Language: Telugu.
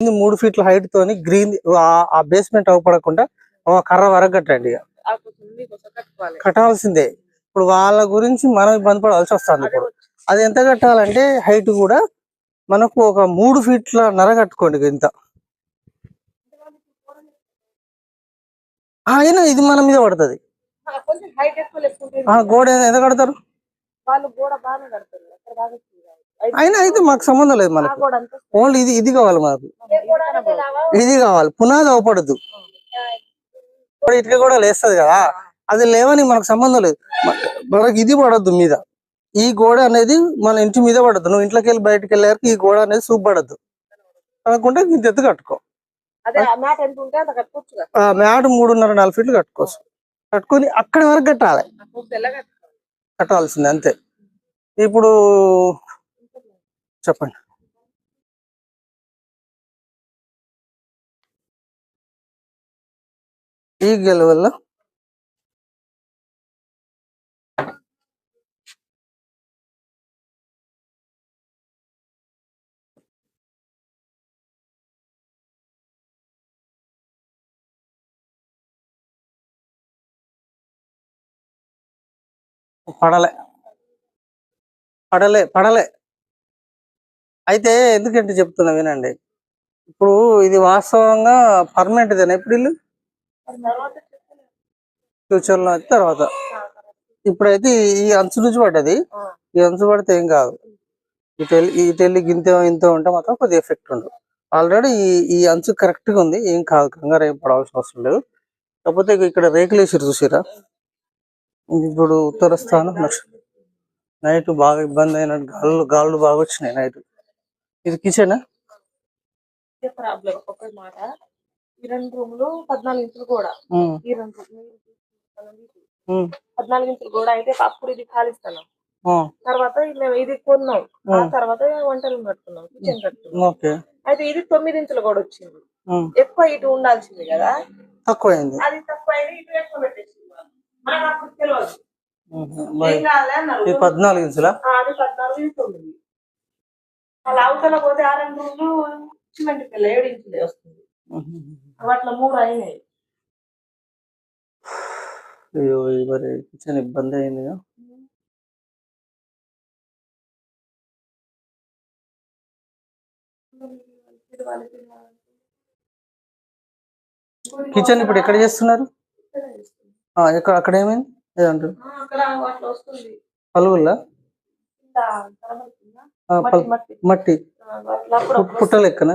3 ఫీట్ల హైట్ తోని గ్రీన్ ఆ బేస్మెంట్ అవపడకుండా ఒక కర్ర వరకు కట్టండి. కట్టాల్సిందే. ఇప్పుడు వాళ్ళ గురించి మనం ఇబ్బంది పడాల్సి వస్తుంది. ఇప్పుడు అది ఎంత కట్టాలంటే హైట్ కూడా మనకు ఒక 3 ఫీట్ల కట్టుకోండి. ఇంత అయినా ఇది మన మీద పడుతుంది. గోడ ఎంత కడతారు? అయినా అయితే మాకు సంబంధం లేదు. మనకు ఓన్లీ ఇది కావాలి. మనకు ఇది కావాలి. పునాది అవపడద్దు. ఇటుక కూడా లేస్తుంది కదా, అది లేవని మనకు సంబంధం లేదు. మనకి ఇది పడద్దు మీద. ఈ గోడ అనేది మన ఇంటి మీద పడద్దు. నువ్వు ఇంట్లోకి వెళ్ళి బయటకు వెళ్ళాక ఈ గోడ అనేది చూపబడద్దు. అనుకుంటే ఇంత ఎత్తు కట్టుకో. మ్యాట్ 3.5-4 ఫీట్లు కట్టుకోవచ్చు. కట్టుకొని అక్కడి వరకు కట్టాలి. కట్టాల్సిందే అంతే. ఇప్పుడు చెప్పండి. ఈ గెల వల్ల పడలే. అయితే ఎందుకంటే చెప్తున్నా వినండి. ఇప్పుడు ఇది వాస్తవంగా పర్మనెంట్ ఇదేనా ఇప్పుడు ఇల్లు? ఫ్యూచర్ లో తర్వాత ఇప్పుడైతే ఈ అంచు నుంచి పడ్డది. ఈ అంచు పడితే ఏం కాదు. ఇటెళ్ళి ఇంత ఉంటే మాత్రం కొద్దిగా ఎఫెక్ట్ ఉండదు. ఆల్రెడీ ఈ అంచు కరెక్ట్ గా ఉంది. ఏం కాదు, కంగారు ఏం పడాల్సిన అవసరం లేదు. కాకపోతే ఇక్కడ రేకులు వేసారు చూసారా. ఇప్పుడు ఉత్తర స్థానం నైట్ బాగా ఇబ్బంది అయినట్టు గాళ్ళు బాగా వచ్చినాయి నైట్. ఇది కిచెన్. ప్రాబ్లం ఒక మాట. ఈ 2 రూములు 14 ఇంచులు కూడా. ఈ 2 14 ఇంచులు కూడా అయితే అప్పుడు ఇది ఖాళీ స్థలం. తర్వాత మేము ఇది కొన్నాం. ఆ తర్వాత వంటలు కట్టుకున్నాం, కిచెన్ కట్టుకున్నాం. అయితే ఇది 9 ఇంచులు కూడా వచ్చింది. ఎక్కువ ఇటు ఉండాల్సింది కదా, తక్కువైంది. అది తక్కువైంది. ఇటు ఎక్కువ పెట్టేసింది. మనకు అప్పుడు తెలియదు. 14 ఇంచులా? అది 14, ఇది 9. అలా అవతల పోతే ఆ 2 రూములు సిమెంట్ పిల్ల 7 ఇంచులే వస్తుంది. అట్లా 3 అయినాయి. అయ్యో, మరి కిచెన్ ఇబ్బంది అయింది. కిచెన్ ఇప్పుడు ఎక్కడ చేస్తున్నారు? అక్కడ ఏమైంది ఏదంటారు? పలుగుల్లా మట్టి పుట్టలెక్కన